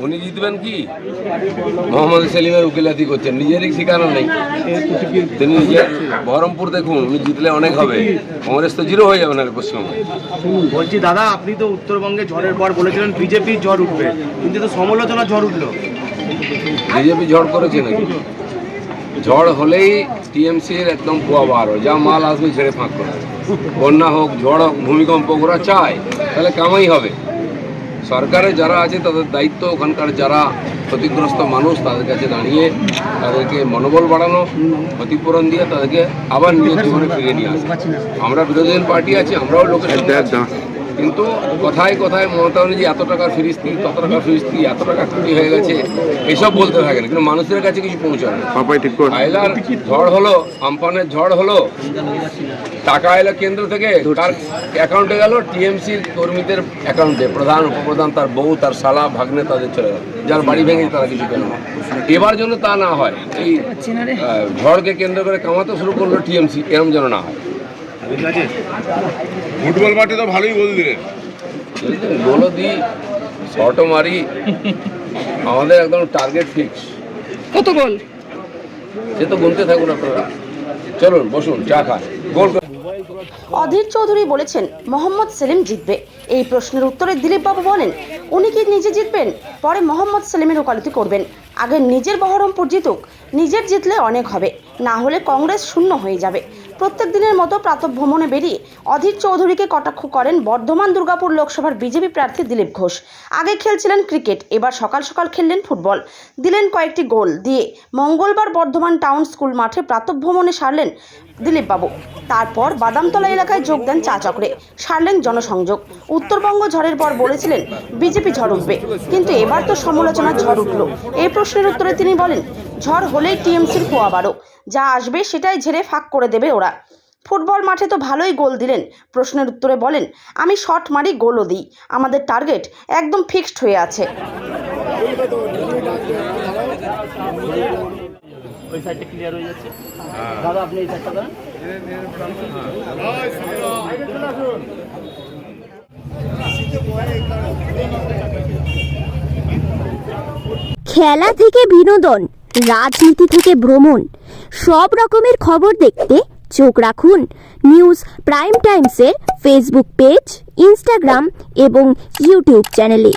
উনি জিতবেন কি? মোহাম্মদ সেলিমের উকিলাতি করছেন, নিজেরই ঠিকানা নেই। তিনি নিজের বহরমপুর দেখুন, উনি জিতলে অনেক হবে, কংগ্রেস তো জিরো হয়ে যাবে না পশ্চিমবঙ্গে। বলছি দাদা, আপনি তো উত্তরবঙ্গে ঝড়ের পর বলেছিলেন বিজেপির ঝড় উঠবে, কিন্তু তো সমালোচনা ঝড় উঠলো। বিজেপি ঝড় করেছে নাকি? ঝড় হলেই টিএমসির একদম পোয়া বার হয়, যা মাল আসবে ছেড়ে ফাঁক করে। বন্যা হোক, ঝড় হোক, ভূমিকম্প ওরা চায়, তাহলে কামাই হবে। সরকারে যারা আছে তাদের দায়িত্ব ওখানকার যারা ক্ষতিগ্রস্ত মানুষ তাদের কাছে দাঁড়িয়ে তাদেরকে মনোবল বাড়ানো, ক্ষতিপূরণ দিয়ে তাদেরকে আবার নিজের জীবনে ফিরিয়ে নিয়ে আসে। আমরা বিরোধী পার্টি আছি, আমরাও লোকের সঙ্গে আছি। কিন্তু কথায় কথায় মমতা ব্যানার্জি এত টাকার ফিরিস্তি, তত টাকার ফিরিস্তি, এত টাকা ক্ষতি হয়ে গেছে, এসব বলতে থাকেন, কিন্তু মানুষের কাছে কিছু পৌঁছায় না। আয়লার ঝড় হলো, আমপানের ঝড় হলো, টাকা এলো কেন্দ্র থেকে, তার অ্যাকাউন্টে গেল, টিএমসির কর্মীদের অ্যাকাউন্টে, প্রধান উপপ্রধান, তার বউ, তার শালা, ভাগ্নে, তাদের চলে গেল, যার বাড়ি ভেঙে তারা কিছু পেল না। এবার জন্য তা না হয়, এই ঝড়কে কেন্দ্র করে কামাতে শুরু করলো টিএমসি, এরম যেন না হয়। ফুটবল মাঠে তো ভালোই গোল দিলেন, গোলও দিই, শটও মারি, আমাদের একদম টার্গেট ফিক্স। কত গোল? সে তো গুনতে থাকুন আপনারা, চলুন বসুন, চা খান। গোল অধীর চৌধুরী বলেছেন মোহাম্মদ সেলিম জিতবে। এই প্রশ্নের উত্তরে দিলীপ বাবু বলেন উনি কি নিজে জিতবেন, পরে মোহাম্মদ সেলিমের ওকালতি করবেন। আগে নিজের বহরমপুর জিতুক, নিজের জিতলে অনেক হবে, না হলে কংগ্রেস শূন্য হয়ে যাবে। প্রত্যেক দিনের মতো প্রাতঃভ্রমণে বেরিয়ে অধীর চৌধুরীকে কটাক্ষ করেন বর্ধমান দুর্গাপুর লোকসভার বিজেপি প্রার্থী দিলীপ ঘোষ। আগে খেলছিলেন ক্রিকেট, এবার সকাল সকাল খেললেন ফুটবল, দিলেন কয়েকটি গোল দিয়ে। মঙ্গলবার বর্ধমান টাউন স্কুল মাঠে প্রাতঃভ্রমণে সারলেন দিলীপবাবু। তারপর বাদামতলা এলাকায় যোগ দেন চা চক্রে, সারলেন জনসংযোগ। উত্তরবঙ্গ ঝড়ের পর বলেছিলেন বিজেপি ঝড় উঠবে, কিন্তু এবার তো সমালোচনার ঝড় উঠল। এই প্রশ্নের উত্তরে তিনি বলেন ঝড় হলেই টিএমসির পোয়া বারো, যা আসবে সেটাই ঝেড়ে ফাঁক করে দেবে ওরা। ফুটবল মাঠে তো ভালোই গোল দিলেন। প্রশ্নের উত্তরে বলেন আমি শট মারি, গোলও দিই, আমাদের টার্গেট একদম ফিক্সড হয়ে আছে। ওই সাইডটা ক্লিয়ার হয়ে যাচ্ছে দাদা, আপনি এই সাইডটা দেন। খেলা থেকে বিনোদন, রাজনীতি থেকে ভ্রমণ, সব রকমের খবর দেখতে চোখ রাখুন নিউজ প্রাইম টাইমসের ফেসবুক পেজ, ইনস্টাগ্রাম এবং ইউটিউব চ্যানেলে।